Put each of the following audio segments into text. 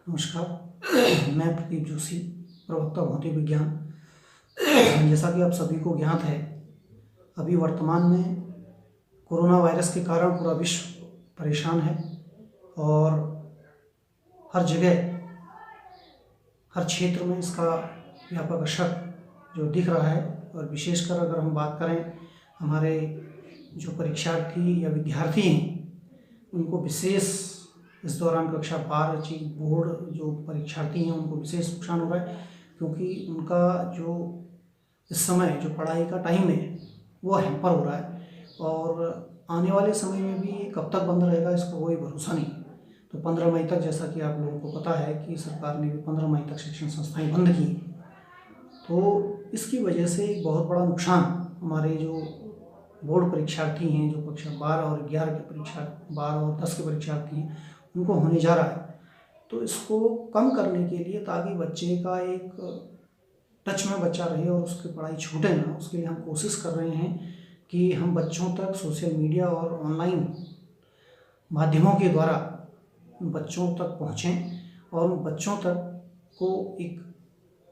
नमस्कार। मैं प्रदीप जोशी, प्रवक्ता भौतिक विज्ञान। जैसा कि आप सभी को ज्ञात है, अभी वर्तमान में कोरोना वायरस के कारण पूरा विश्व परेशान है और हर जगह, हर क्षेत्र में इसका व्यापक असर जो दिख रहा है। और विशेषकर अगर हम बात करें, हमारे जो परीक्षार्थी या विद्यार्थी हैं, उनको विशेष इस दौरान कक्षा 12 की बोर्ड जो परीक्षार्थी हैं उनको विशेष नुकसान हो रहा है, क्योंकि उनका जो इस समय जो पढ़ाई का टाइम है वो हैम्पर हो रहा है। और आने वाले समय में भी कब तक बंद रहेगा इसका कोई भरोसा नहीं। तो 15 मई तक, जैसा कि आप लोगों को पता है कि सरकार ने भी 15 मई तक शिक्षण संस्थाएं बंद की। तो इसकी वजह से एक बहुत बड़ा नुकसान हमारे जो बोर्ड परीक्षार्थी हैं, जो कक्षा 12 और 11 के परीक्षा 12 और 10 के परीक्षार्थी हैं, उनको होने जा रहा है। तो इसको कम करने के लिए, ताकि बच्चे का एक टच में बच्चा रहे और उसकी पढ़ाई छूटे ना, उसके लिए हम कोशिश कर रहे हैं कि हम बच्चों तक सोशल मीडिया और ऑनलाइन माध्यमों के द्वारा बच्चों तक पहुँचें और उन बच्चों तक को एक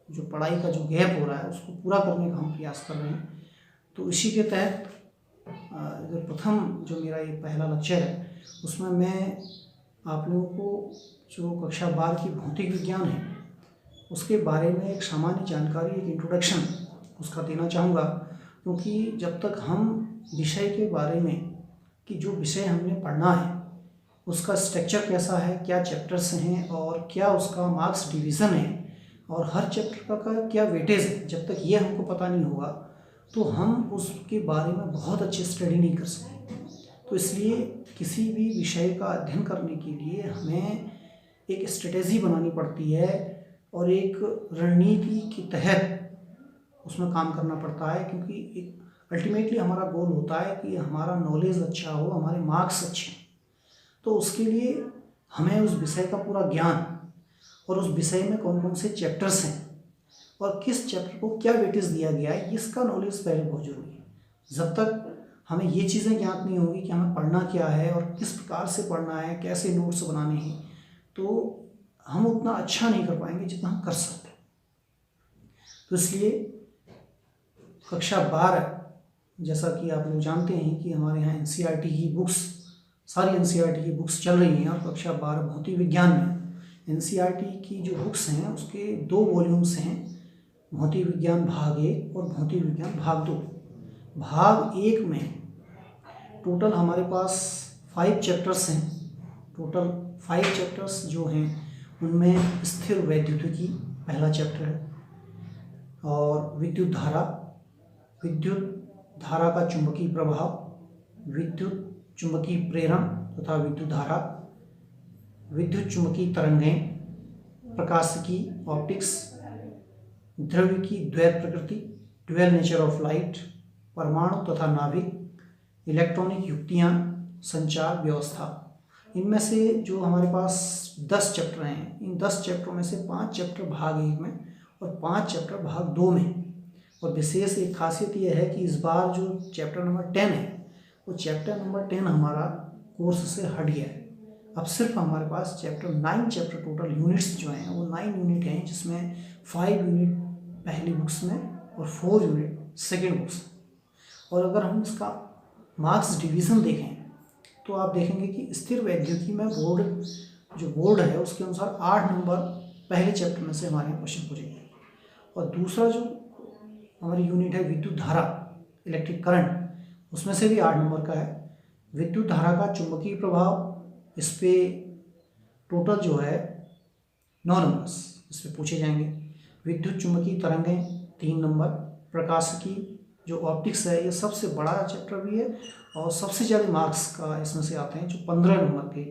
जो पढ़ाई का जो गैप हो रहा है उसको पूरा करने का हम प्रयास कर रहे हैं। तो इसी के तहत जो प्रथम जो मेरा ये पहला लेक्चर है, उसमें मैं आप लोगों को जो कक्षा 12 की भौतिक विज्ञान है उसके बारे में एक सामान्य जानकारी, एक इंट्रोडक्शन उसका देना चाहूँगा। क्योंकि जब तक हम विषय के बारे में, कि जो विषय हमने पढ़ना है उसका स्ट्रक्चर कैसा है, क्या चैप्टर्स हैं और क्या उसका मार्क्स डिवीज़न है और हर चैप्टर का क्या वेटेज है, जब तक ये हमको पता नहीं होगा तो हम उसके बारे में बहुत अच्छी स्टडी नहीं कर सकते। तो इसलिए किसी भी विषय का अध्ययन करने के लिए हमें एक स्ट्रेटेजी बनानी पड़ती है और एक रणनीति के तहत उसमें काम करना पड़ता है। क्योंकि एक अल्टीमेटली हमारा गोल होता है कि हमारा नॉलेज अच्छा हो, हमारे मार्क्स अच्छे हों। तो उसके लिए हमें उस विषय का पूरा ज्ञान और उस विषय में कौन कौन से चैप्टर्स हैं और किस चैप्टर को क्या वेटेज दिया गया है, इसका नॉलेज पहले बहुत जरूरी है। जब तक हमें ये चीज़ें ज्ञात नहीं होंगी कि हमें पढ़ना क्या है और किस प्रकार से पढ़ना है, कैसे नोट्स बनाने हैं, तो हम उतना अच्छा नहीं कर पाएंगे जितना हम कर सकते हैं। तो इसलिए कक्षा 12, जैसा कि आप लोग जानते हैं कि हमारे यहाँ एनसीईआरटी की बुक्स, सारी एनसीईआरटी की बुक्स चल रही हैं। और कक्षा 12 भौतिक विज्ञान में एनसीईआरटी की जो बुक्स हैं उसके 2 वॉल्यूम्स हैं, भौतिक विज्ञान भाग 1 और भौतिक विज्ञान भाग 2। भाग 1 में टोटल हमारे पास 5 चैप्टर्स हैं। टोटल 5 चैप्टर्स जो हैं उनमें स्थिर वैद्युतिकी पहला चैप्टर है, और विद्युत धारा का चुंबकीय प्रभाव, विद्युत चुंबकीय प्रेरण तथा विद्युत धारा, विद्युत चुंबकीय तरंगें, प्रकाशिकी ऑप्टिक्स, द्रव्य की द्वैत प्रकृति ड्यूअल नेचर ऑफ लाइट, परमाणु तथा नाभिक, इलेक्ट्रॉनिक युक्तियाँ, संचार व्यवस्था। इनमें से जो हमारे पास 10 चैप्टर हैं, इन 10 चैप्टरों में से 5 चैप्टर भाग 1 में और 5 चैप्टर भाग 2 में। और विशेष एक खासियत यह है कि इस बार जो चैप्टर नंबर 10 है वो चैप्टर नंबर 10 हमारा कोर्स से हट गया है। अब सिर्फ हमारे पास चैप्टर 9 चैप्टर टोटल यूनिट्स जो हैं वो 9 यूनिट हैं, जिसमें 5 यूनिट पहली बुक्स में और 4 यूनिट सेकेंड बुक्स में। और अगर हम इसका मार्क्स डिवीज़न देखें तो आप देखेंगे कि स्थिर वैद्युतिकी में बोर्ड है उसके अनुसार 8 नंबर पहले चैप्टर में से हमारे यहाँ क्वेश्चन पूछेंगे। और दूसरा जो हमारी यूनिट है विद्युत धारा, इलेक्ट्रिक करंट, उसमें से भी 8 नंबर का है। विद्युत धारा का चुंबकीय प्रभाव, इस पर टोटल जो है 9 नंबर्स इस पर पूछे जाएंगे। विद्युत चुंबकीय तरंगें 3 नंबर, प्रकाशिकी जो ऑप्टिक्स है ये सबसे बड़ा चैप्टर भी है और सबसे ज़्यादा मार्क्स का इसमें से आते हैं, जो 15 नंबर के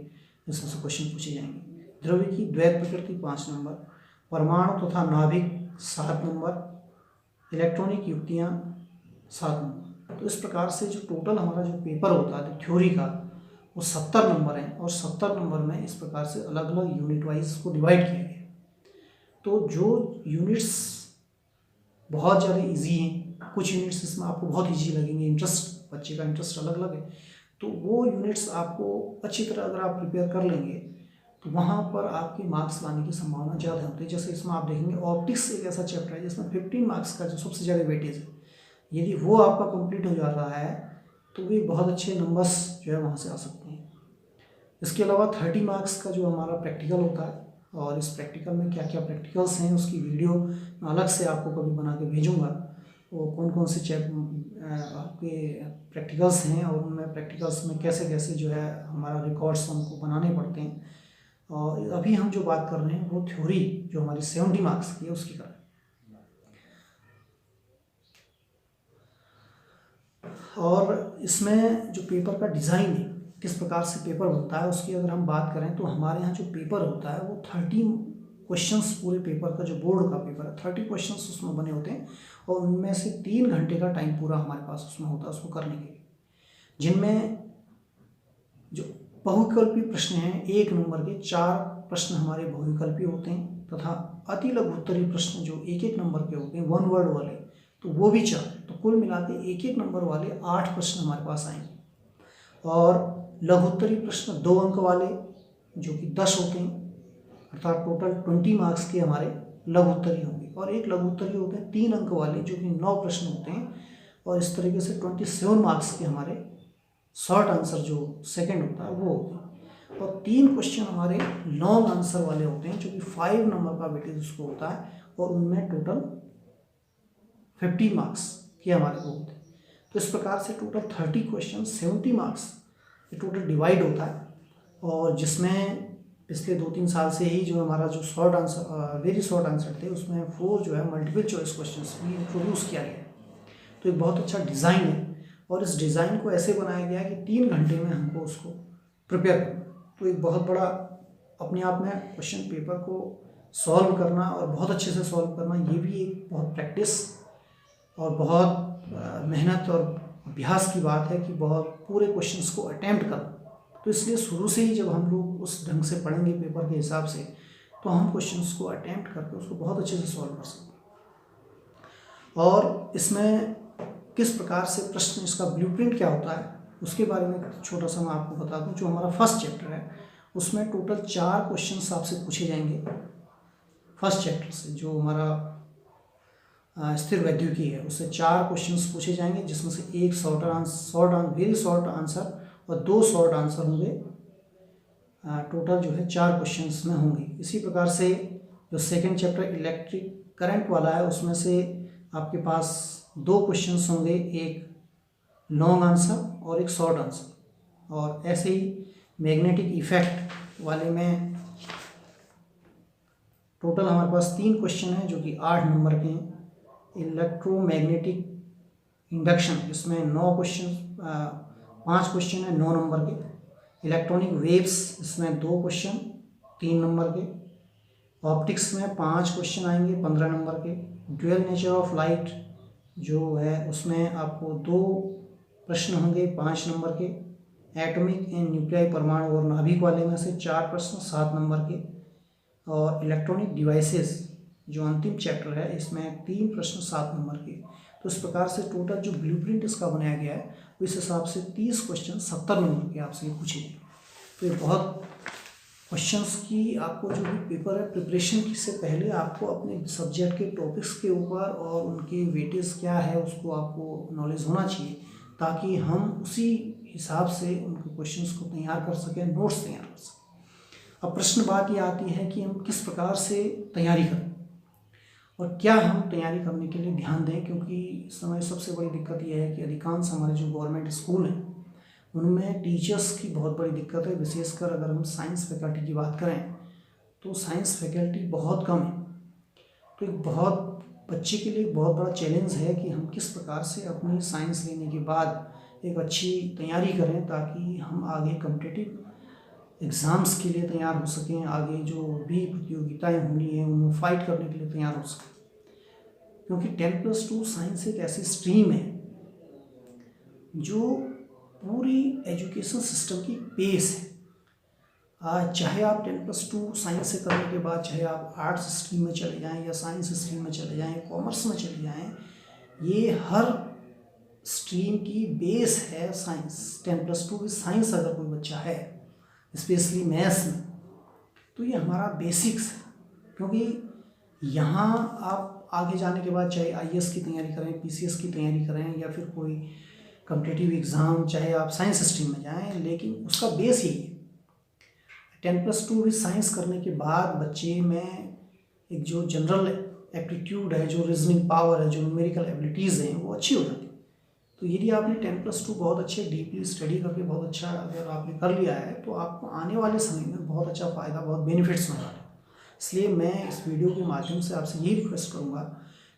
इसमें से क्वेश्चन पूछे जाएंगे। द्रव्य की द्वैत प्रकृति 5 नंबर, परमाणु तथा नाभिक 7 नंबर, इलेक्ट्रॉनिक युक्तियाँ 7 नंबर। तो इस प्रकार से जो टोटल हमारा जो पेपर होता है थ्योरी का वो 70 नंबर हैं। और 70 नंबर में इस प्रकार से अलग अलग यूनिट वाइज इसको डिवाइड किया गया। तो जो यूनिट्स बहुत ज़्यादा इजी हैं, कुछ यूनिट्स इसमें आपको बहुत इजी लगेंगे, बच्चे का इंटरेस्ट अलग अलग है, तो वो यूनिट्स आपको अच्छी तरह अगर आप प्रिपेयर कर लेंगे तो वहाँ पर आपके मार्क्स लाने की संभावना ज़्यादा होती है। जैसे इसमें आप देखेंगे ऑप्टिक्स एक ऐसा चैप्टर है जिसमें 15 मार्क्स का जो सबसे ज़्यादा वेटेज है, यदि वो आपका कंप्लीट हो जाता है तो भी बहुत अच्छे नंबर्स जो है वहाँ से आ सकते हैं। इसके अलावा 30 मार्क्स का जो हमारा प्रैक्टिकल होता है, और इस प्रैक्टिकल में क्या क्या प्रैक्टिकल्स हैं उसकी वीडियो मैं अलग से आपको कभी बना के भेजूँगा। वो कौन कौन से आपके प्रैक्टिकल्स हैं और उनमें प्रैक्टिकल्स में कैसे कैसे जो है हमारा रिकॉर्ड्स हमको बनाने पड़ते हैं। और अभी हम जो बात कर रहे हैं वो थ्योरी जो हमारी 70 मार्क्स की है उसकी कर रहे हैं। और इसमें जो पेपर का डिज़ाइन है, किस प्रकार से पेपर बनता है, उसकी अगर हम बात करें तो हमारे यहाँ जो पेपर होता है वो 30 क्वेश्चंस, पूरे पेपर का जो बोर्ड का पेपर है 30 क्वेश्चंस उसमें बने होते हैं, और उनमें से 3 घंटे का टाइम पूरा हमारे पास उसमें होता है उसको करने के लिए, जिनमें जो बहुविकल्पी प्रश्न हैं 1 नंबर के 4 प्रश्न हमारे बहुविकल्पी होते हैं, तथा अति लघु उत्तरीय प्रश्न जो 1-1 नंबर के होते हैं 1 वर्ड वाले, तो वो भी 4। तो कुल मिला के 1-1 नंबर वाले 8 प्रश्न हमारे पास आएंगे। और लघु उत्तरीय प्रश्न 2 अंक वाले जो कि 10 होते हैं, अर्थात टोटल 20 मार्क्स के हमारे लघु उत्तरीय होंगे। और एक लघु उत्तरीय होते हैं 3 अंक वाले जो कि 9 प्रश्न होते हैं, और इस तरीके से 27 मार्क्स के हमारे शॉर्ट आंसर जो सेकंड होता है वो होते हैं। और 3 क्वेश्चन हमारे लॉन्ग आंसर वाले होते हैं जो कि 5 नंबर का वेटेज उसको होता है, और उनमें टोटल 50 मार्क्स के हमारे वो होते हैं। तो इस प्रकार से टोटल 30 क्वेश्चन 70 मार्क्स ये टोटल डिवाइड होता है, और जिसमें पिछले 2-3 साल से ही जो हमारा जो short answer very short answer थे उसमें 4 जो है मल्टीपल चॉइस क्वेश्चन भी इंट्रोड्यूस किया गया। तो एक बहुत अच्छा डिज़ाइन है, और इस डिज़ाइन को ऐसे बनाया गया है कि 3 घंटे में हमको उसको प्रिपेयर करना। तो एक बहुत बड़ा अपने आप में क्वेश्चन पेपर को सॉल्व करना और बहुत अच्छे से सॉल्व करना, ये भी एक बहुत प्रैक्टिस और बहुत मेहनत और अभ्यास की बात है कि बहुत पूरे क्वेश्चंस को अटैम्प्ट करना। तो इसलिए शुरू से ही जब हम लोग उस ढंग से पढ़ेंगे पेपर के हिसाब से, तो हम क्वेश्चंस को अटैम्प्ट करके उसको बहुत अच्छे से सॉल्व कर सकते हैं। और इसमें किस प्रकार से प्रश्न, इसका ब्लूप्रिंट क्या होता है उसके बारे में छोटा सा मैं आपको बता दूं। जो हमारा फर्स्ट चैप्टर है उसमें टोटल 4 क्वेश्चंस आपसे पूछे जाएंगे फर्स्ट चैप्टर से। जो हमारा स्थिर वैद्युकी है उससे 4 क्वेश्चंस पूछे जाएंगे, जिसमें से एक वेरी शॉर्ट आंसर और 2 शॉर्ट आंसर होंगे। टोटल जो है 4 क्वेश्चंस में होंगे। इसी प्रकार से जो सेकंड चैप्टर इलेक्ट्रिक करंट वाला है उसमें से आपके पास 2 क्वेश्चंस होंगे, एक लॉन्ग आंसर और एक शॉर्ट आंसर। और ऐसे ही मैग्नेटिक इफेक्ट वाले में टोटल हमारे पास 3 क्वेश्चन हैं जो कि 8 नंबर के हैं। इलेक्ट्रोमैग्नेटिक इंडक्शन इसमें 5 क्वेश्चन है 9 नंबर के। इलेक्ट्रॉनिक वेव्स इसमें 2 क्वेश्चन 3 नंबर के। ऑप्टिक्स में 5 क्वेश्चन आएंगे 15 नंबर के। ड्यूअल नेचर ऑफ लाइट जो है उसमें आपको 2 प्रश्न होंगे 5 नंबर के। एटॉमिक एंड न्यूक्लियाई परमाणु और नाभिक वाले में से 4 प्रश्न 7 नंबर के। और इलेक्ट्रॉनिक डिवाइसेस जो अंतिम चैप्टर है इसमें 3 प्रश्न 7 नंबर के। तो इस प्रकार से टोटल जो ब्लूप्रिंट इसका बनाया गया है उस हिसाब से 30 क्वेश्चन 70 नंबर के आपसे पूछे गए। तो ये बहुत क्वेश्चंस की आपको जो भी पेपर है प्रिपरेशन की से पहले आपको अपने सब्जेक्ट के टॉपिक्स के ऊपर और उनके वेटेज क्या है उसको आपको नॉलेज होना चाहिए, ताकि हम उसी हिसाब से उनके क्वेश्चंस को तैयार कर सकें, नोट्स तैयार कर सकें। अब प्रश्न बात ये आती है कि हम किस प्रकार से तैयारी करें और क्या हम तैयारी करने के लिए ध्यान दें, क्योंकि इस समय सबसे बड़ी दिक्कत यह है कि अधिकांश हमारे जो गवर्नमेंट स्कूल हैं उनमें टीचर्स की बहुत बड़ी दिक्कत है। विशेषकर अगर हम साइंस फैकल्टी की बात करें तो साइंस फैकल्टी बहुत कम है। तो एक बहुत बच्चे के लिए बहुत बड़ा चैलेंज है कि हम किस प्रकार से अपनी साइंस लेने के बाद एक अच्छी तैयारी करें, ताकि हम आगे कॉम्पिटिटिव एग्ज़ाम्स के लिए तैयार हो सकें, आगे जो भी प्रतियोगिताएं होनी है उनमें फाइट करने के लिए तैयार हो सकें। क्योंकि 10+2 साइंस एक ऐसी स्ट्रीम है जो पूरी एजुकेशन सिस्टम की बेस है। चाहे आप 10+2 साइंस से करने के बाद चाहे आप आर्ट्स स्ट्रीम में चले जाएं या साइंस स्ट्रीम में चले जाएं, कॉमर्स में चले जाएं, ये हर स्ट्रीम की बेस है साइंस। 10+2 साइंस अगर कोई बच्चा है स्पेशली मैथ्स में, तो ये हमारा बेसिक्स है, क्योंकि यहाँ आप आगे जाने के बाद चाहे आईएएस की तैयारी करें, पीसीएस की तैयारी करें, या फिर कोई कॉम्पिटिटिव एग्ज़ाम, चाहे आप साइंस स्ट्रीम में जाएं, लेकिन उसका बेस यही है। 10+2 भी साइंस करने के बाद बच्चे में एक जो जनरल एप्टीट्यूड है, जो रीजनिंग पावर है, जो न्यूमेरिकल एबिलिटीज़ हैं, वो अच्छी हो जाती है। तो यदि आपने 10+2 बहुत अच्छे डीपली स्टडी करके बहुत अच्छा अगर आपने कर लिया है, तो आपको आने वाले समय में बहुत अच्छा फ़ायदा, बहुत बेनिफिट्स होने वाले हैं। इसलिए मैं इस वीडियो के माध्यम से आपसे यही रिक्वेस्ट करूँगा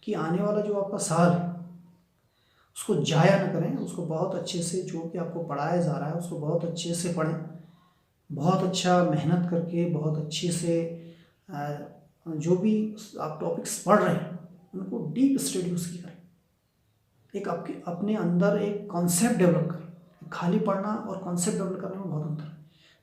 कि आने वाला जो आपका साल है उसको जाया न करें, उसको बहुत अच्छे से, जो कि आपको पढ़ाया जा रहा है उसको बहुत अच्छे से पढ़ें, बहुत अच्छा मेहनत करके, बहुत अच्छे से जो भी आप टॉपिक्स पढ़ रहे हैं उनको डीप स्टडी उसकी करें। एक आपके अपने अंदर एक कॉन्सेप्ट डेवलप करें। खाली पढ़ना और कॉन्सेप्ट डेवलप करने में बहुत अंतर है।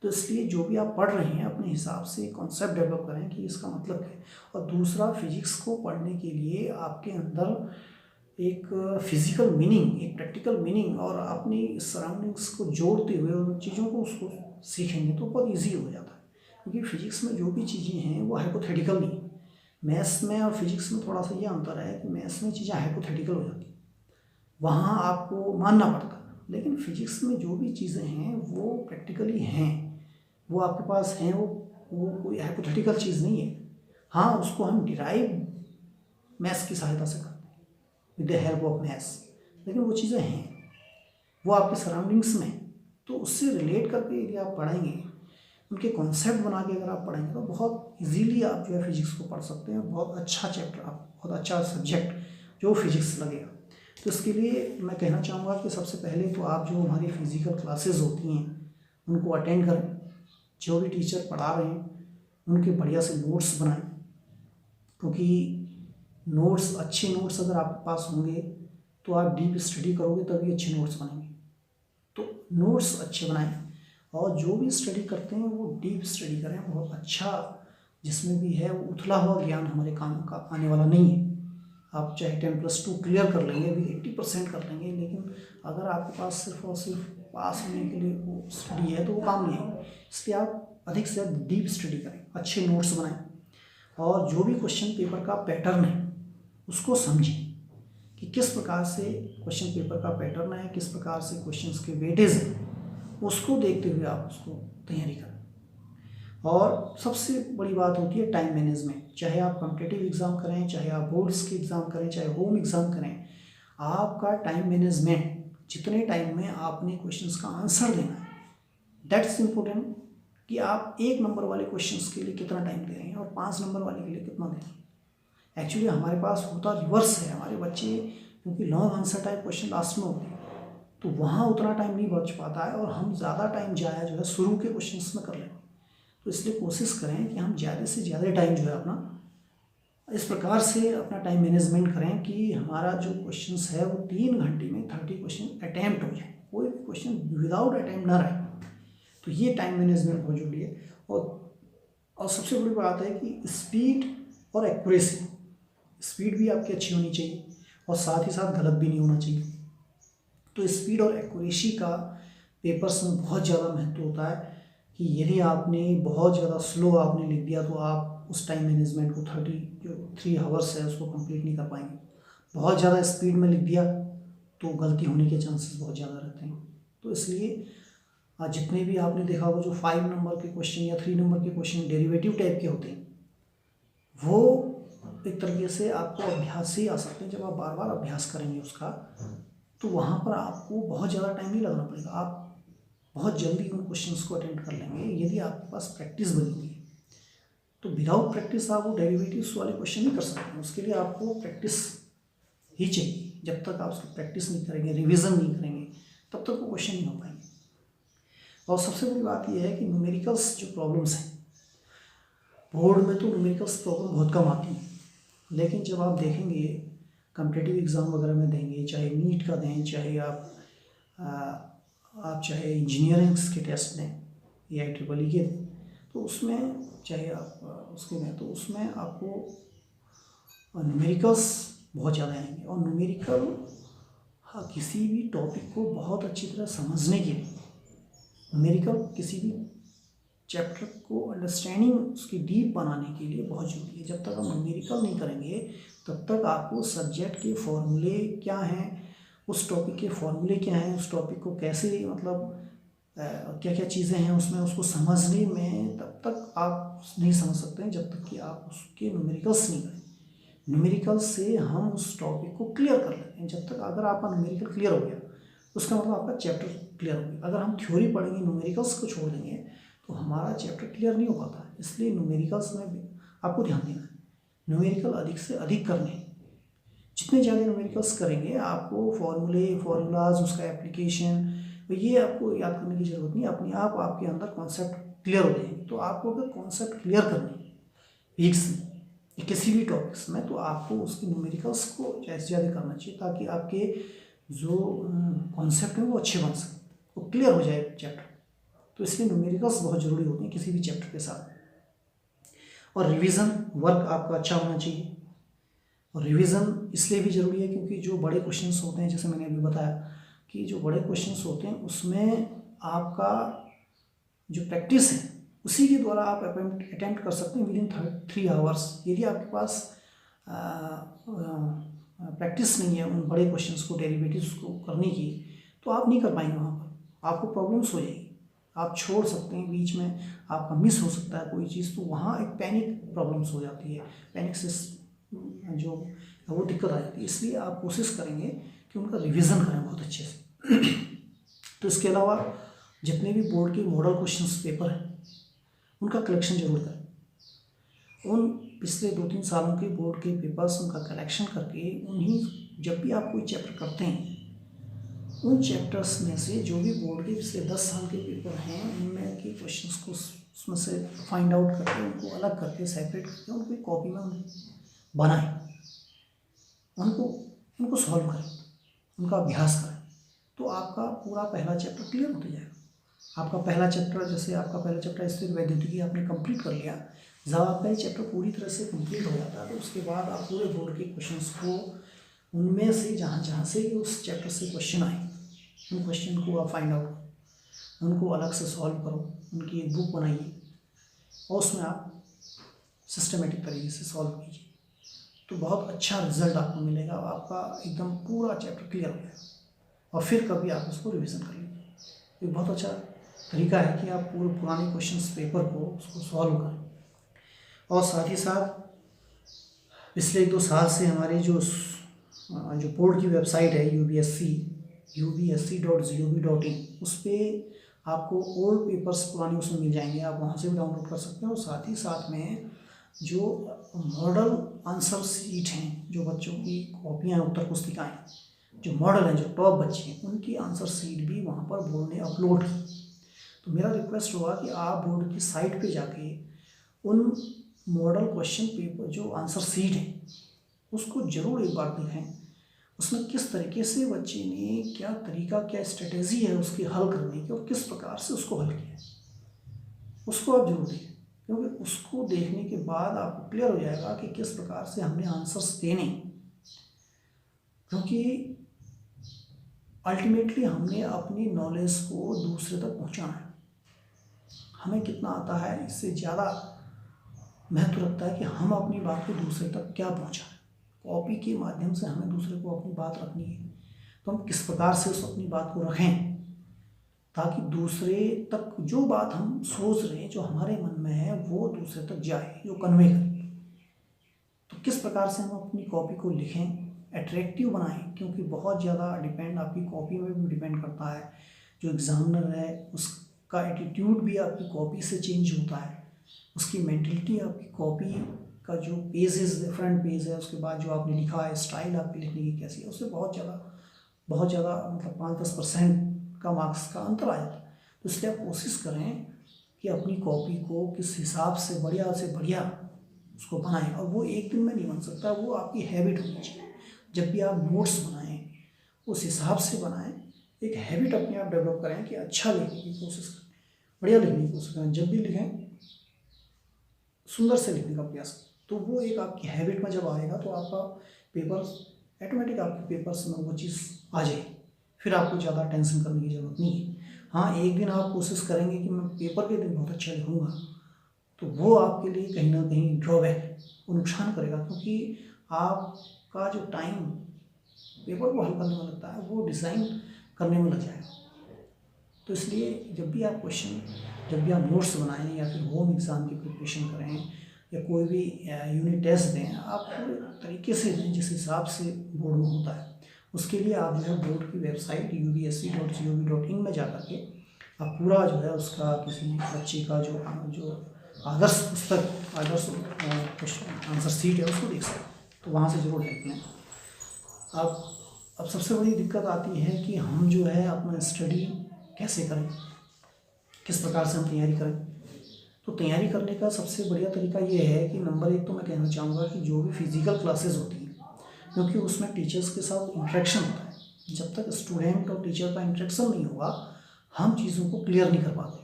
तो इसलिए जो भी आप पढ़ रहे हैं अपने हिसाब से कॉन्सेप्ट डेवलप करें कि इसका मतलब क्या है। और दूसरा, फिजिक्स को पढ़ने के लिए आपके अंदर एक फिजिकल मीनिंग, एक प्रैक्टिकल मीनिंग और अपनी सराउंडिंग्स को जोड़ते हुए उन चीज़ों को उसको सीखेंगे तो बहुत ईजी हो जाता है। क्योंकि फिजिक्स में जो भी चीज़ें हैं वो हाइपोथेटिकल नहीं। मैथ्स में और फिजिक्स में थोड़ा सा ये अंतर है कि मैथ्स में चीज़ें हाइपोथेटिकल हो जाती हैं, वहाँ आपको मानना पड़ता है। लेकिन फिजिक्स में जो भी चीज़ें हैं वो प्रैक्टिकली हैं, वो आपके पास हैं, वो कोई हाइपोथेटिकल चीज़ नहीं है। हाँ, उसको हम डिराइव मैथ्स की सहायता से करते हैं, with the help of maths, लेकिन वो चीज़ें हैं, वो आपके सराउंडिंग्स में। तो उससे रिलेट करके यदि आप पढ़ेंगे, उनके कॉन्सेप्ट बना के अगर आप पढ़ेंगे तो बहुत इजीली आप जो है फिजिक्स को पढ़ सकते हैं। बहुत अच्छा चैप्टर, आप बहुत अच्छा सब्जेक्ट जो फिजिक्स लगेगा। तो इसके लिए मैं कहना चाहूँगा कि सबसे पहले तो आप जो हमारी फिजिकल क्लासेस होती हैं उनको अटेंड करें। जो भी टीचर पढ़ा रहे हैं उनके बढ़िया से नोट्स बनाएं, क्योंकि नोट्स, अच्छे नोट्स अगर आपके पास होंगे तो आप डीप स्टडी करोगे तभी अच्छे नोट्स बनेंगे। तो नोट्स अच्छे बनाएं और जो भी स्टडी करते हैं वो डीप स्टडी करें, बहुत अच्छा, जिसमें भी है वो उथला हुआ ज्ञान हमारे काम का आने वाला नहीं है। आप चाहे 10+2 क्लियर कर लेंगे, अभी 80% कर लेंगे, लेकिन अगर आपके पास सिर्फ और सिर्फ पास होने के लिए वो स्टडी है तो वो काम नहीं है। इसलिए आप अधिक से अधिक डीप स्टडी करें, अच्छे नोट्स बनाएं और जो भी क्वेश्चन पेपर का पैटर्न है उसको समझें कि किस प्रकार से क्वेश्चन पेपर का पैटर्न है, किस प्रकार से क्वेश्चंस के वेटेज हैं, उसको देखते हुए आप उसको तैयारी करें। और सबसे बड़ी बात होती है टाइम मैनेजमेंट। चाहे आप कॉम्पिटिटिव एग्ज़ाम करें, चाहे आप बोर्ड्स के एग्ज़ाम करें, चाहे होम एग्ज़ाम करें, आपका टाइम मैनेजमेंट, जितने टाइम में आपने क्वेश्चंस का आंसर देना है, दैट्स इम्पोर्टेंट। कि आप 1 नंबर वाले क्वेश्चंस के लिए कितना टाइम दे रहे हैं और 5 नंबर वाले के लिए कितना दे रहे हैं। एक्चुअली हमारे पास होता रिवर्स है। हमारे बच्चे, क्योंकि long answer type question last में होते हैं, तो वहाँ उतना टाइम नहीं बच पाता है और हम ज़्यादा टाइम जाया जो है शुरू के क्वेश्चंस में कर लेंगे। तो इसलिए कोशिश करें कि हम ज़्यादा से ज़्यादा टाइम जो है अपना इस प्रकार से अपना टाइम मैनेजमेंट करें कि हमारा जो क्वेश्चंस है वो 3 घंटे में 30 क्वेश्चन अटैम्प्ट हो जाए, कोई भी क्वेश्चन विदाउट अटैम्प्ट ना रहे। तो ये टाइम मैनेजमेंट बहुत जरूरी है। और सबसे बड़ी बात है कि स्पीड और एक्यूरेसी, स्पीड भी आपकी अच्छी होनी चाहिए और साथ ही साथ गलत भी नहीं होना चाहिए। तो स्पीड और एक्यूरेसी का पेपर्स में बहुत ज़्यादा महत्व होता है कि यदि आपने बहुत ज़्यादा स्लो आपने लिख दिया तो आप उस टाइम मैनेजमेंट को 3 आवर्स है उसको कंप्लीट नहीं कर पाएंगे। बहुत ज़्यादा स्पीड में लिख दिया तो गलती होने के चांसेस बहुत ज़्यादा रहते हैं। तो इसलिए जितने भी आपने देखा होगा जो 5 नंबर के क्वेश्चन या 3 नंबर के क्वेश्चन डेरिवेटिव टाइप के होते हैं, वो एक तरीके से आपको अभ्यास से ही आ सकते हैं। जब आप बार बार अभ्यास करेंगे उसका, तो वहाँ पर आपको बहुत ज़्यादा टाइम नहीं लगना पड़ेगा। आप बहुत जल्दी उन क्वेश्चंस को अटेंड कर लेंगे यदि आपके पास प्रैक्टिस बनी हुई है। तो विदाउट प्रैक्टिस आप वो डेरिवेटिव्स वाले क्वेश्चन नहीं कर सकते। उसके लिए आपको प्रैक्टिस ही चाहिए। जब तक आप उसकी प्रैक्टिस नहीं करेंगे, रिविज़न नहीं करेंगे, तब तक वो क्वेश्चन नहीं हो पाएंगे। और सबसे बड़ी बात यह है कि न्यूमेरिकल्स जो प्रॉब्लम्स हैं, बोर्ड में तो न्यूमेरिकल्स प्रॉब्लम बहुत कम आती हैं, लेकिन जब आप देखेंगे कॉम्पिटिटिव एग्ज़ाम वगैरह में देंगे, चाहे नीट का दें, चाहे आप चाहे इंजीनियरिंग्स के टेस्ट दें या IEEE के दें, तो उसमें चाहे आप उसके दें, तो उसमें आपको न्यूमेरिकल्स बहुत ज़्यादा आएंगे। और न्यूमेरिकल किसी भी टॉपिक को बहुत अच्छी तरह समझने के लिए न्यूमेरिकल किसी भी चैप्टर को अंडरस्टैंडिंग उसकी डीप बनाने के लिए बहुत ज़रूरी है। जब तक आप न्यूमेरिकल नहीं करेंगे तब तक आपको सब्जेक्ट के फॉर्मूले क्या हैं, उस टॉपिक के फॉर्मूले क्या हैं, उस टॉपिक को कैसे मतलब क्या क्या चीज़ें हैं उसमें, उसको समझने में तब तक आप नहीं समझ सकते हैं जब तक कि आप उसके न्यूमेरिकल्स नहीं करें। न्यूमेरिकल से हम उस टॉपिक को क्लियर कर लेते हैं। जब तक अगर आपका न्यूमेरिकल क्लियर हो गया उसका मतलब आपका चैप्टर क्लियर हो गया। अगर हम थ्योरी पढ़ेंगे न्यूमेरिकल्स को छोड़ देंगे तो हमारा चैप्टर क्लियर नहीं हो पाता है। इसलिए न्यूमेरिकल्स में भी आपको ध्यान देना है, न्यूमेरिकल अधिक से अधिक करने। जितने ज़्यादा न्यूमेरिकल्स करेंगे आपको फॉर्मूलाज उसका एप्लीकेशन ये आपको याद करने की ज़रूरत नहीं, अपने आप आपके अंदर कॉन्सेप्ट क्लियर हो जाएंगे। तो आपको अगर कॉन्सेप्ट क्लियर करने वीक्स में किसी भी टॉपिक्स में तो आपको उसके न्यूमेरिकल्स को ज़्यादा से ज़्यादा करना चाहिए ताकि आपके जो कॉन्सेप्ट हैं वो अच्छे बन सकें, वो क्लियर हो जाए चैप्टर। तो इसलिए न्यूमेरिकल्स बहुत ज़रूरी होते हैं किसी भी चैप्टर के साथ। और रिवीजन वर्क आपका अच्छा होना चाहिए। और रिवीजन इसलिए भी ज़रूरी है क्योंकि जो बड़े क्वेश्चंस होते हैं, जैसे मैंने अभी बताया कि जो बड़े क्वेश्चंस होते हैं उसमें आपका जो प्रैक्टिस है उसी के द्वारा आप अटेम्प्ट कर सकते हैं विद इन 3 आवर्स। यदि आपके पास प्रैक्टिस नहीं है उन बड़े क्वेश्चंस को, डेरिवेटिव्स को करने की, तो आप नहीं कर पाएंगे। वहाँ पर आपको प्रॉब्लम्स हो जाएगी, आप छोड़ सकते हैं बीच में, आपका मिस हो सकता है कोई चीज़, तो वहाँ एक पैनिक प्रॉब्लम्स हो जाती है, पैनिक से जो वो दिक्कत आ जाती है। इसलिए आप कोशिश करेंगे कि उनका रिवीजन करें बहुत अच्छे से। तो इसके अलावा जितने भी बोर्ड के मॉडल क्वेश्चंस पेपर हैं उनका कलेक्शन जरूर करें। उन पिछले 2-3 सालों के बोर्ड के पेपर्स उनका कलेक्शन करके उन्हीं, जब भी आप कोई चैप्टर करते हैं उन चैप्टर्स में से जो भी बोर्ड के पिछले 10 साल के पेपर हैं उनमें के क्वेश्चंस को उसमें से फाइंड आउट करके उनको अलग करके सेपरेट करके उनको एक कॉपी में बनाएं, उनको सॉल्व करें, उनका अभ्यास करें। तो आपका पूरा पहला चैप्टर क्लियर होता जाएगा। आपका पहला चैप्टर, जैसे आपका पहला चैप्टर स्थिर वैद्युतिकी आपने कंप्लीट कर लिया, जब आपका ये चैप्टर पूरी तरह से कंप्लीट हो जाता है तो उसके बाद आप पूरे बोर्ड के क्वेश्चंस को उनमें से जहाँ से उस चैप्टर से क्वेश्चन आए उन क्वेश्चन को आप फाइंड आउट करो, उनको अलग से सॉल्व करो, उनकी एक बुक बनाइए और उसमें आप सिस्टमेटिक तरीके से सॉल्व कीजिए। तो बहुत अच्छा रिजल्ट आपको मिलेगा, आपका एकदम पूरा चैप्टर क्लियर हो जाएगा। और फिर कभी आप उसको रिवीजन कर लीजिए। एक बहुत अच्छा तरीका है कि आप पूरे पुराने क्वेश्चंस पेपर को उसको सॉल्व करें। और साथ ही साथ पिछले 1-2 साल से हमारी जो बोर्ड की वेबसाइट है ubsc.gov.in, उस पर आपको ओल्ड पेपर्स पुराने उसमें मिल जाएंगे, आप वहाँ से भी डाउनलोड कर सकते हैं। और साथ ही साथ में जो मॉडल आंसर सीट हैं, जो बच्चों की कॉपियाँ हैं, उत्तर पुस्तिकाएँ, जो मॉडल हैं, जो टॉप बच्चे हैं, उनकी आंसर सीट भी वहाँ पर बोर्ड ने अपलोड की। तो मेरा रिक्वेस्ट होगा कि आप बोर्ड की साइट पे जाके उन मॉडल क्वेश्चन पेपर जो आंसर सीट है उसको ज़रूर एक बार देखें। उसमें किस तरीके से बच्चे ने क्या तरीका, क्या स्ट्रेटेजी है उसके हल करने की और किस प्रकार से उसको हल किया, उसको आप जरूर देखें। क्योंकि उसको देखने के बाद आपको क्लियर हो जाएगा कि किस प्रकार से हमने आंसर्स देने, क्योंकि अल्टीमेटली हमने अपनी नॉलेज को दूसरे तक पहुंचाना है। हमें कितना आता है इससे ज़्यादा महत्व रखता है कि हम अपनी बात को दूसरे तक क्या पहुंचाएं। कॉपी के माध्यम से हमें दूसरे को अपनी बात रखनी है, तो हम किस प्रकार से उस अपनी बात को रखें ताकि दूसरे तक जो बात हम सोच रहे हैं, जो हमारे मन में है, वो दूसरे तक जाए, जो कन्वे करे। तो किस प्रकार से हम अपनी कॉपी को लिखें, अट्रैक्टिव बनाएं, क्योंकि बहुत ज़्यादा डिपेंड आपकी कॉपी में भी डिपेंड करता है। जो एग्जामिनर है उसका एटीट्यूड भी आपकी कॉपी से चेंज होता है, उसकी मेंटलिटी आपकी कॉपी का जो पेज है, फ्रंट पेज है, उसके बाद जो आपने लिखा है, स्टाइल आपकी लिखने की कैसी है, उससे बहुत ज़्यादा मतलब 5-10% का मार्क्स का अंतर आ जाता है। तो इसलिए आप कोशिश करें कि अपनी कॉपी को किस हिसाब से बढ़िया से बढ़िया उसको बनाएं। और वो एक दिन में नहीं बन सकता, वो आपकी हैबिट होनी चाहिए। जब भी आप नोट्स बनाएं उस हिसाब से बनाएं, एक हैबिट अपने आप डेवलप करें कि अच्छा लिखने की कोशिश करें, बढ़िया लिखने की कोशिश करें। जब भी लिखें सुंदर से लिखने का प्रयास करें। तो वो एक आपकी हैबिट में जब आएगा तो आपका पेपर ऑटोमेटिक आपके पेपर्स में वो चीज़ आ जाएगी, फिर आपको ज़्यादा टेंशन करने की ज़रूरत नहीं है। हाँ, एक दिन आप कोशिश करेंगे कि मैं पेपर के दिन बहुत अच्छा लिखूँगा, तो वो आपके लिए कहीं ना कहीं ड्रॉबैक है, वो नुकसान करेगा, क्योंकि आपका जो टाइम पेपर को हल करने में लगता है वो डिज़ाइन करने में लग जाएगा। तो इसलिए जब भी आप नोट्स बनाएं या फिर होम एग्ज़ाम की प्रिपरेशन करें या कोई भी यूनिट टेस्ट दें, आप पूरे तरीके से दें जिस हिसाब से बोर्ड में होता है। उसके लिए आप जो है बोर्ड की वेबसाइट upsc.gov.in में जा कर के आप पूरा जो है उसका किसी बच्चे का जो आदर्श पुस्तक आंसर सीट है उसको देख सकते हैं, तो वहाँ से ज़रूर हेल्प लें। अब सबसे बड़ी दिक्कत आती है कि हम जो है अपना स्टडी कैसे करें, किस प्रकार से हम तैयारी करें। तो तैयारी करने का सबसे बढ़िया तरीका ये है कि नंबर 1 तो मैं कहना चाहूँगा कि जो भी फिज़िकल क्लासेस होती हैं, क्योंकि उसमें टीचर्स के साथ इंटरेक्शन होता है, जब तक स्टूडेंट और टीचर का इंटरेक्शन नहीं होगा हम चीज़ों को क्लियर नहीं कर पाते।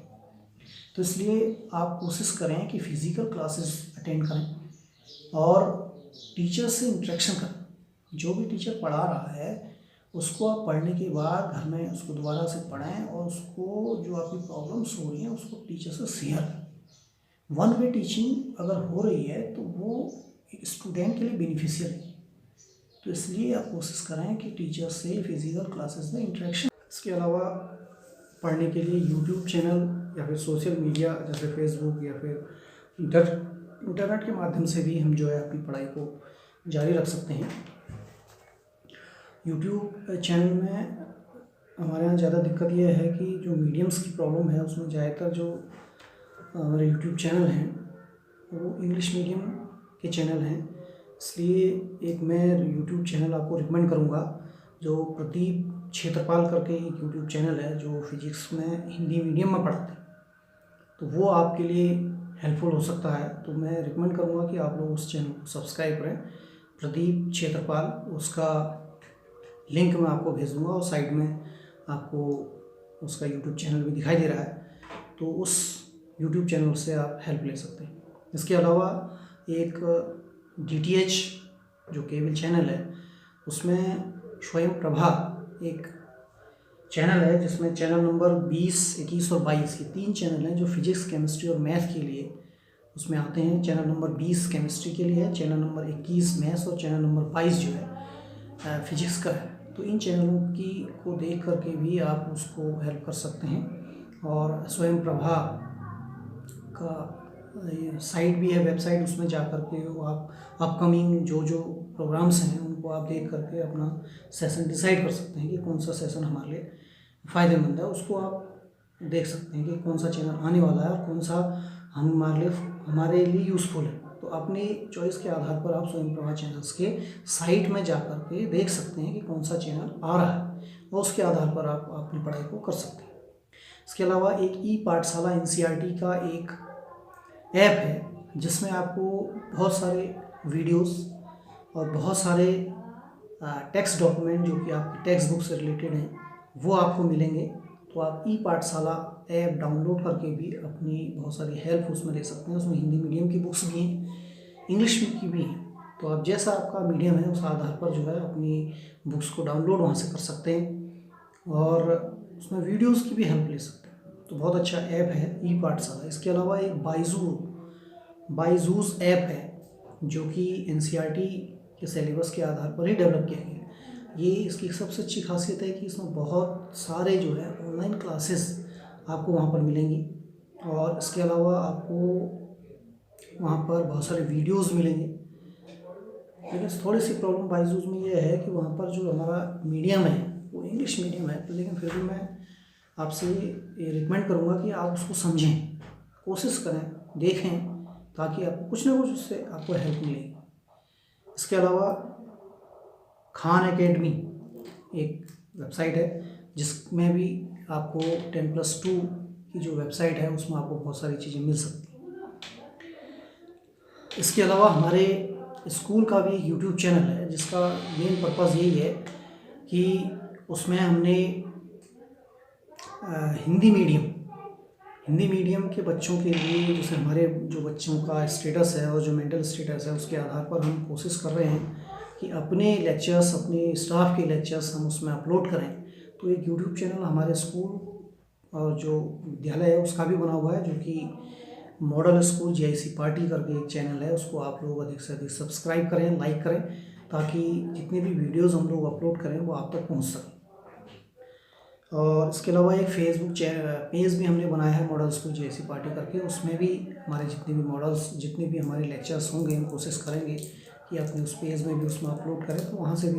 तो इसलिए आप कोशिश करें कि फ़िज़िकल क्लासेस अटेंड करें और टीचर से इंटरेक्शन करें। जो भी टीचर पढ़ा रहा है उसको आप पढ़ने के बाद घर में उसको दोबारा से पढ़ें और उसको जो आपकी प्रॉब्लम्स हो रही हैं उसको टीचर से शेयर करें। वन वे टीचिंग अगर हो रही है तो वो स्टूडेंट के लिए बेनिफिशियल है। तो इसलिए आप कोशिश करें कि टीचर से फिज़िकल क्लासेस में इंटरेक्शन। इसके अलावा पढ़ने के लिए यूट्यूब चैनल या फिर सोशल मीडिया जैसे फेसबुक या फिर इंटरनेट के माध्यम से भी हम जो है अपनी पढ़ाई को जारी रख सकते हैं। यूट्यूब चैनल में हमारे यहाँ ज़्यादा दिक्कत यह है कि जो मीडियम्स की प्रॉब्लम है उसमें ज़्यादातर जो हमारे यूट्यूब चैनल हैं वो इंग्लिश मीडियम के चैनल हैं। इसलिए एक मैं यूट्यूब चैनल आपको रिकमेंड करूँगा, जो प्रदीप क्षेत्रपाल करके एक यूट्यूब चैनल है जो फिजिक्स में हिंदी मीडियम में पढ़ाते हैं, तो वो आपके लिए हेल्पफुल हो सकता है। तो मैं रिकमेंड करूँगा कि आप लोग उस चैनल को सब्सक्राइब करें, प्रदीप क्षेत्रपाल। उसका लिंक मैं आपको भेज दूँगा और साइड में आपको उसका यूट्यूब चैनल भी दिखाई दे रहा है, तो उस यूट्यूब चैनल से आप हेल्प ले सकते हैं। इसके अलावा एक DTH जो केबल चैनल है उसमें स्वयं प्रभा एक चैनल है जिसमें चैनल नंबर 20, 21 और 22 ये 3 चैनल हैं जो फिजिक्स, केमिस्ट्री और मैथ के लिए उसमें आते हैं। चैनल नंबर 20 केमिस्ट्री के लिए है, चैनल नंबर 21 मैथ्स और चैनल नंबर 22 जो है फिजिक्स का है। तो इन चैनलों को देख करके भी आप उसको हेल्प कर सकते हैं। और स्वयं प्रभा का साइट भी है, वेबसाइट, उसमें जा कर के वो आप अपकमिंग जो प्रोग्राम्स हैं उनको आप देख करके अपना सेशन डिसाइड कर सकते हैं कि कौन सा सेशन हमारे लिए फ़ायदेमंद है। उसको आप देख सकते हैं कि कौन सा चैनल आने वाला है और कौन सा हमारे लिए यूज़फुल है। तो अपनी चॉइस के आधार पर आप स्वयं प्रभा चैनल्स के साइट में जा कर के देख सकते हैं कि कौन सा चैनल आ रहा है और उसके आधार पर आप अपनी पढ़ाई को कर सकते हैं। इसके अलावा एक ई-पाठशाला NCERT का एक ऐप है जिसमें आपको बहुत सारे वीडियोस और बहुत सारे टेक्स्ट डॉक्यूमेंट जो कि आपकी टेक्स्ट बुक से रिलेटेड हैं वो आपको मिलेंगे। तो आप ई-पाठशाला ऐप डाउनलोड करके भी अपनी बहुत सारी हेल्प उसमें ले सकते हैं। उसमें हिंदी मीडियम की बुक्स भी हैं, इंग्लिश की भी हैं। तो आप जैसा आपका मीडियम है उस आधार पर जो है अपनी बुक्स को डाउनलोड वहाँ से कर सकते हैं और उसमें वीडियोस की भी हेल्प ले सकते हैं। तो बहुत अच्छा ऐप है ई-पाठशाला। इसके अलावा एक बायजूस ऐप है जो कि NCERT के सिलेबस के आधार पर ही डेवलप किया गया है। ये इसकी सबसे अच्छी खासियत है कि इसमें बहुत सारे जो है ऑनलाइन क्लासेस आपको वहाँ पर मिलेंगी और इसके अलावा आपको वहाँ पर बहुत सारे वीडियोस मिलेंगे। लेकिन थोड़ी सी प्रॉब्लम बायजूस में ये है कि वहाँ पर जो हमारा मीडियम है वो इंग्लिश मीडियम है, लेकिन फिर भी मैं आपसे ये रिकमेंड करूँगा कि आप उसको समझें, कोशिश करें, देखें, ताकि आपको कुछ ना कुछ उससे आपको हेल्प मिलेगी। इसके अलावा खान एकेडमी एक वेबसाइट है जिसमें भी आपको 10+2 की जो वेबसाइट है उसमें आपको बहुत सारी चीज़ें मिल सकती हैं। इसके अलावा हमारे स्कूल का भी यूट्यूब चैनल है जिसका मेन पर्पज़ यही है कि उसमें हमने हिंदी मीडियम के बच्चों के लिए, जैसे हमारे जो बच्चों का स्टेटस है और जो मेंटल स्टेटस है उसके आधार पर हम कोशिश कर रहे हैं कि अपने लेक्चर्स, अपने स्टाफ के लेक्चर्स हम उसमें अपलोड करें। तो एक यूट्यूब चैनल हमारे स्कूल और जो विद्यालय है उसका भी बना हुआ है, जो कि मॉडल स्कूल JIC पार्टी करके एक चैनल है, उसको आप लोग अधिक से अधिक सब्सक्राइब करें, लाइक करें, ताकि जितने भी वीडियोज़ हम लोग अपलोड करें वो आप तक पहुँच सकें। और इसके अलावा एक फेसबुक पेज भी हमने बनाया है मॉडल स्कूल JIC पार्टी करके, उसमें भी हमारे जितने भी मॉडल्स, जितने भी हमारे लेक्चर्स होंगे, हम कोशिश करेंगे कि अपने उस पेज में भी उसमें अपलोड करें, तो वहाँ से भी